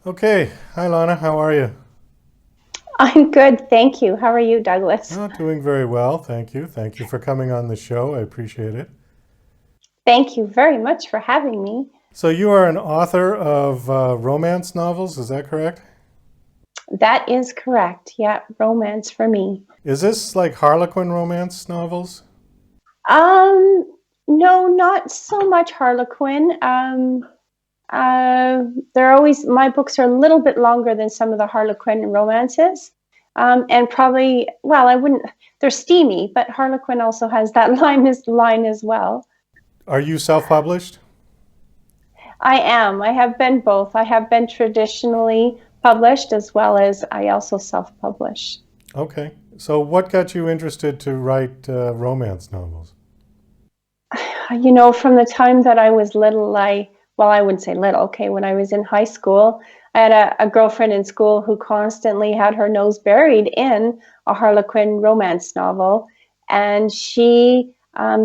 Okay. Hi, Lana. How are you? I'm good, thank you. How are you, Douglas? Oh, doing very well. Thank you. Thank you for coming on the show. I appreciate it. Thank you very much for having me. So, you are an author of romance novels, is that correct? That is correct. Yeah, romance for me. Is this like Harlequin romance novels? Um, no, not so much Harlequin. Uh, they're always my books are a little bit longer than some of the Harlequin romances. And probably, well, I wouldn't. They're steamy, but Harlequin also has that line as well. Are you self published? I am. I have been both. I have been traditionally published as well as I also self-publish. Okay. So, what got you interested to write romance novels? From the time that I was little, well, I wouldn't say little, okay, when I was in high school, I had a girlfriend in school who constantly had her nose buried in a Harlequin romance novel. And she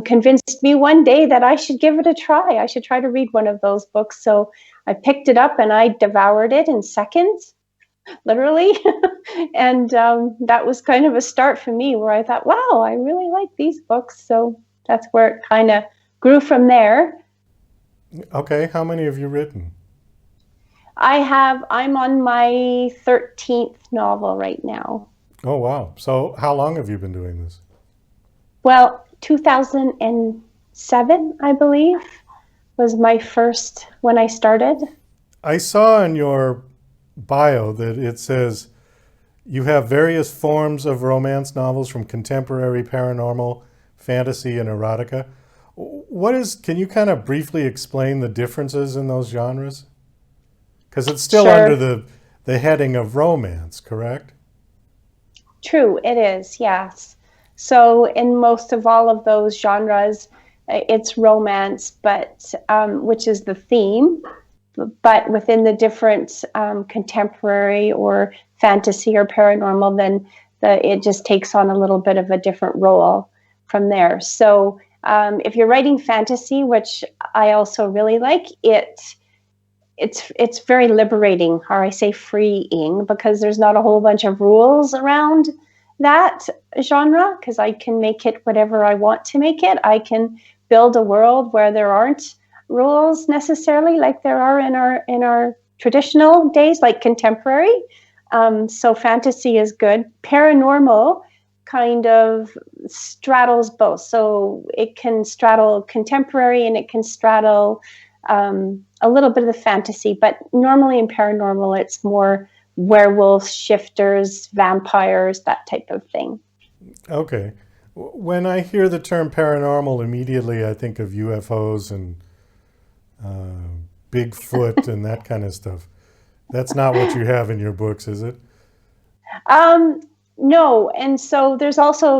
convinced me one day that I should give it a try. I should try to read one of those books. So I picked it up and I devoured it in seconds, literally. And that was kind of a start for me where I thought, wow, I really like these books. So that's where it kind of grew from there. Okay. How many have you written? I'm on my 13th novel right now. Oh, wow. So, how long have you been doing this? Well, 2007, I believe, was my first when I started. I saw in your bio that it says you have various forms of romance novels from contemporary, paranormal, fantasy, and erotica. Can you kind of briefly explain the differences in those genres? Because it's still under Sure. the heading of romance, correct? True, it is, yes. So, in most of all of those genres, it's romance, but which is the theme. But within the different contemporary or fantasy or paranormal, then it just takes on a little bit of a different role from there. So, if you're writing fantasy, which I also really like, it's very liberating, or I say freeing, because there's not a whole bunch of rules around that genre, because I can make it whatever I want to make it. I can build a world where there aren't rules necessarily like there are in our traditional days, like contemporary. So fantasy is good. Paranormal kind of straddles both. So it can straddle contemporary and it can straddle a little bit of the fantasy, but normally in paranormal, it's more werewolves, shifters, vampires, that type of thing. Okay. When I hear the term paranormal, immediately I think of UFOs and Bigfoot and that kind of stuff. That's not what you have in your books, is it? Um, no, and so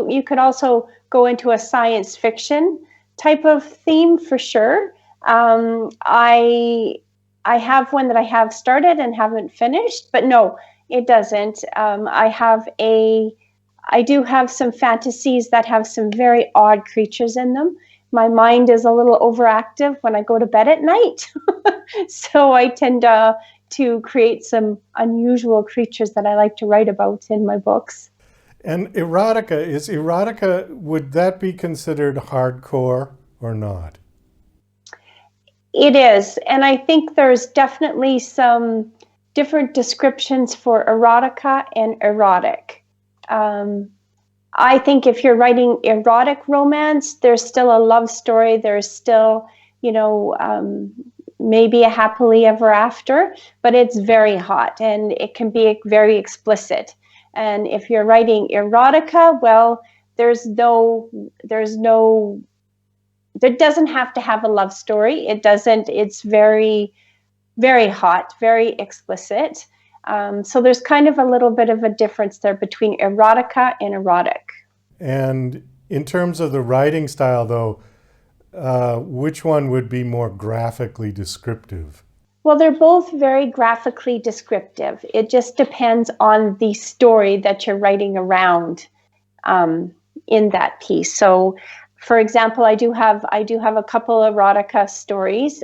you could also go into a science fiction type of theme for sure. Um, I I have one that I have started and haven't finished, but no, it doesn't. I do have some fantasies that have some very odd creatures in them. My mind is a little overactive when I go to bed at night, so I tend to create some unusual creatures that I like to write about in my books. And erotica, would that be considered hardcore or not? It is, and I think there's definitely some different descriptions for erotica and erotic. Um, I think if you're writing erotic romance, there's still a love story. There's still, you know, maybe a happily ever after, but it's very hot and it can be very explicit. And if you're writing erotica, well, there's no, there doesn't have to have a love story. It doesn't. It's very, very hot, very explicit. So there's kind of a little bit of a difference there between erotica and erotic. And in terms of the writing style, though, which one would be more graphically descriptive? Well, they're both very graphically descriptive. It just depends on the story that you're writing around in that piece. So For example, I do have a couple erotic stories,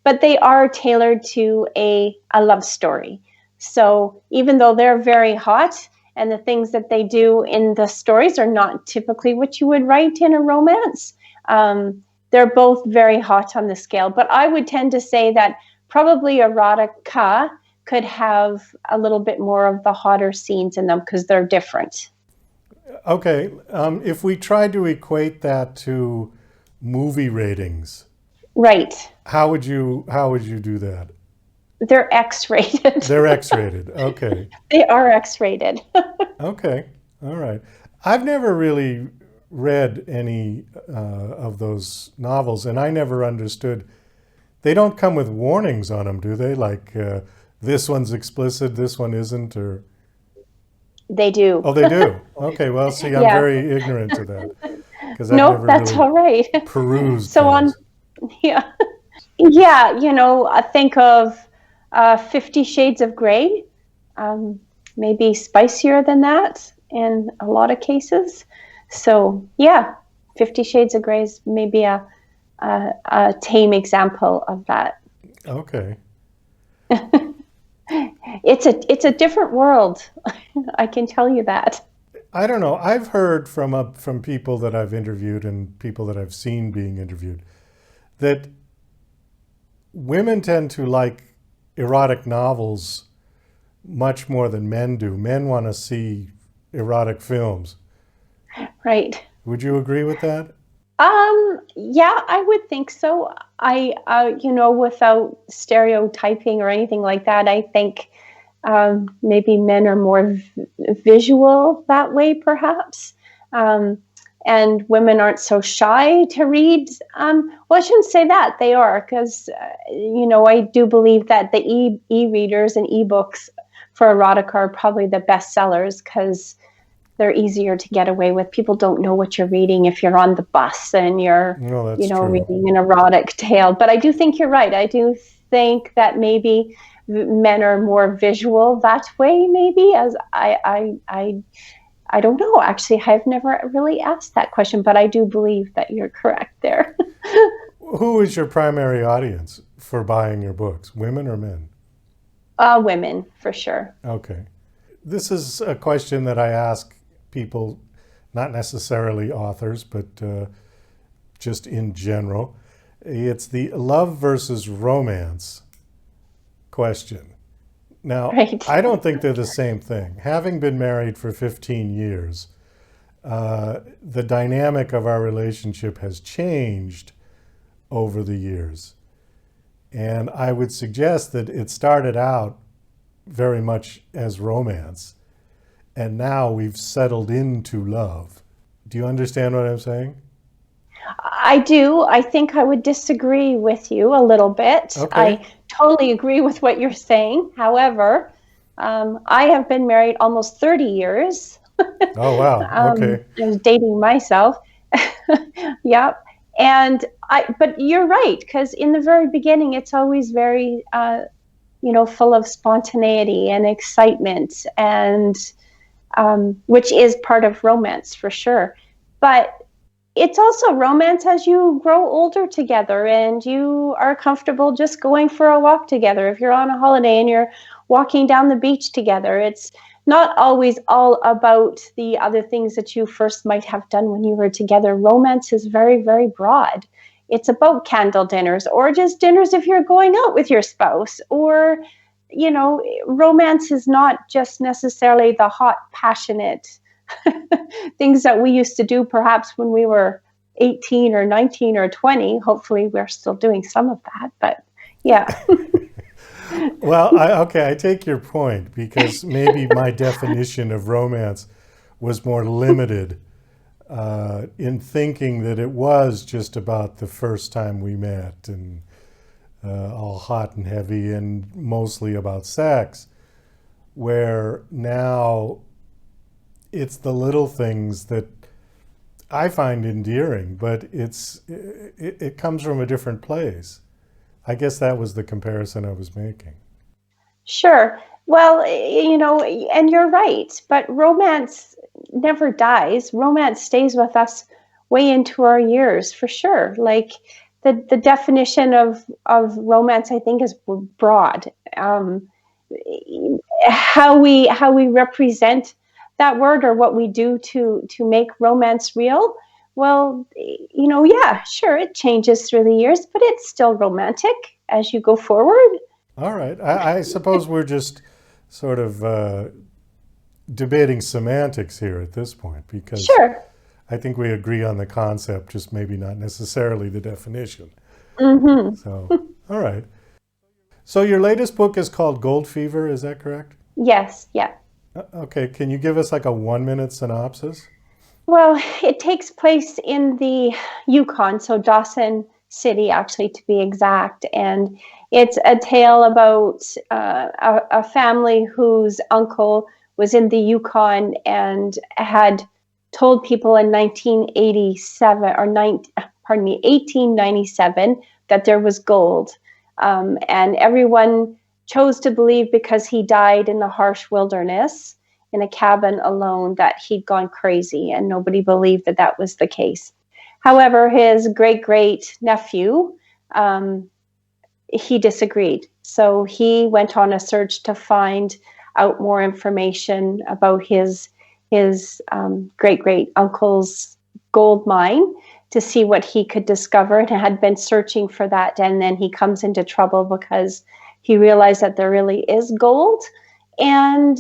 but they are tailored to a love story. So even though they're very hot, and the things that they do in the stories are not typically what you would write in a romance, they're both very hot on the scale. But I would tend to say that probably erotica could have a little bit more of the hotter scenes in them because they're different. Okay, if we try to equate that to movie ratings, Right. how would you do that? They're X-rated. They're X-rated. Okay. They are X-rated. Okay. All right. I've never really read any of those novels, and I never understood. They don't come with warnings on them, do they? Like this one's explicit, this one isn't, or They do. oh, they do. Okay. Well, see, I'm Yeah. very ignorant to that because I've Nope, never that's really all right. perused So on, those. yeah, yeah. I think of 50 Shades of Grey, maybe spicier than that in a lot of cases. So yeah, 50 Shades of Grey is maybe a tame example of that. Okay. It's a different world. I can tell you that. I don't know. I've heard from people that I've interviewed and people that I've seen being interviewed that women tend to like erotic novels much more than men do. Men want to see erotic films. Right. Would you agree with that? Yeah, I would think so. Without stereotyping or anything like that, I think maybe men are more visual that way, perhaps. And women aren't so shy to read. Well, I shouldn't say that. They are, because, I do believe that the e-readers and e-books for erotica are probably the best sellers because they're easier to get away with. People don't know what you're reading if you're on the bus and you're, No, that's true. reading an erotic tale. But I do think you're right. I do think that maybe men are more visual that way. Maybe as I don't know. Actually, I've never really asked that question, but I do believe that you're correct there. Who is your primary audience for buying your books? Women or men? Women, for sure. Okay. This is a question that I ask people, not necessarily authors, but just in general. It's the love versus romance question. Now, Right. I don't think they're the same thing. Having been married for 15 years, the dynamic of our relationship has changed over the years. And I would suggest that it started out very much as romance, and now we've settled into love. Do you understand what I'm saying? I do. I think I would disagree with you a little bit. Okay. I totally agree with what you're saying. However, I have been married almost 30 years. Oh, wow. Okay. I was dating myself. Yeah. But you're right, because in the very beginning, it's always very, full of spontaneity and excitement, and which is part of romance for sure. But it's also romance as you grow older together and you are comfortable just going for a walk together. If you're on a holiday and you're walking down the beach together, it's not always all about the other things that you first might have done when you were together. Romance is very, very broad. It's about candle dinners or just dinners if you're going out with your spouse, or romance is not just necessarily the hot, passionate things that we used to do perhaps when we were 18 or 19 or 20. Hopefully we're still doing some of that, but yeah. Well, I take your point because maybe my definition of romance was more limited in thinking that it was just about the first time we met and all hot and heavy and mostly about sex, where now it's the little things that I find endearing, but it comes from a different place. I guess that was the comparison I was making. Sure. Well, and you're right, but romance never dies. Romance stays with us way into our years, for sure. Like the definition of romance, I think, is broad. How we represent that word, or what we do to make romance real, well, yeah, sure, it changes through the years, but it's still romantic as you go forward. All right. I suppose we're just sort of debating semantics here at this point, because Sure. I think we agree on the concept, just maybe not necessarily the definition. Mm-hmm. So, all right. So your latest book is called Gold Fever, is that correct? Yes, yeah. Okay, can you give us like a 1-minute synopsis? Well, it takes place in the Yukon, so Dawson City, actually, to be exact. And it's a tale about a family whose uncle was in the Yukon and had told people in 1987 or 1897 that there was gold. And everyone chose to believe, because he died in the harsh wilderness in a cabin alone, that he'd gone crazy, and nobody believed that that was the case. However, his great nephew, he disagreed. So he went on a search to find out more information about his great uncle's gold mine, to see what he could discover, and had been searching for that. And then he comes into trouble because he realized that there really is gold, and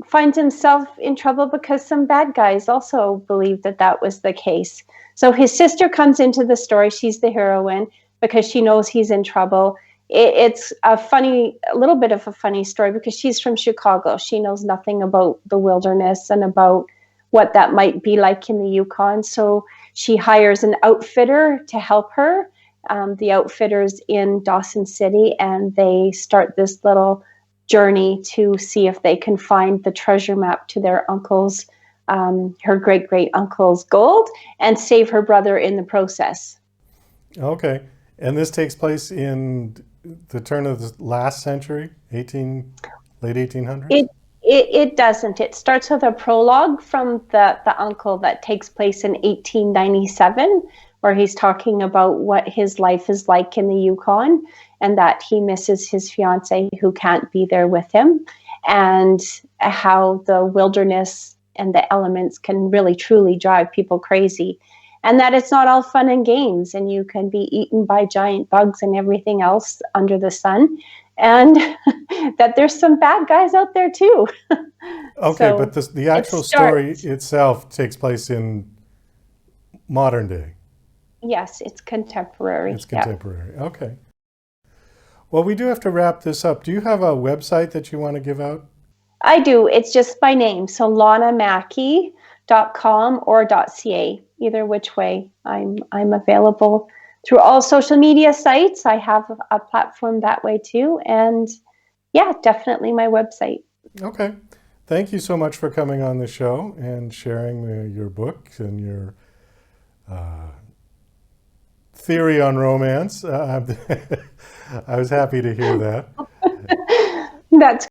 finds himself in trouble because some bad guys also believed that that was the case. So his sister comes into the story. She's the heroine because she knows he's in trouble. It's a little bit of a funny story, because she's from Chicago. She knows nothing about the wilderness and about what that might be like in the Yukon. So she hires an outfitter to help her. The outfitter's in Dawson City, and they start this little journey to see if they can find the treasure map to their uncle's, her great uncle's gold, and save her brother in the process. Okay. And this takes place in the turn of the last century, late 1800s? It doesn't. It starts with a prologue from the uncle that takes place in 1897, where he's talking about what his life is like in the Yukon, and that he misses his fiancée who can't be there with him, and how the wilderness and the elements can really truly drive people crazy, and that it's not all fun and games, and you can be eaten by giant bugs and everything else under the sun, and that there's some bad guys out there too. Okay, So but the actual story itself takes place in modern day. Yes, it's contemporary. It's contemporary. Yeah. Okay. Well, we do have to wrap this up. Do you have a website that you want to give out? I do. It's just my name. So lawnamackie.com or .ca. Either which way. I'm available through all social media sites. I have a platform that way too. And yeah, definitely my website. Okay. Thank you so much for coming on the show and sharing your book and your theory on romance. I was happy to hear that. That's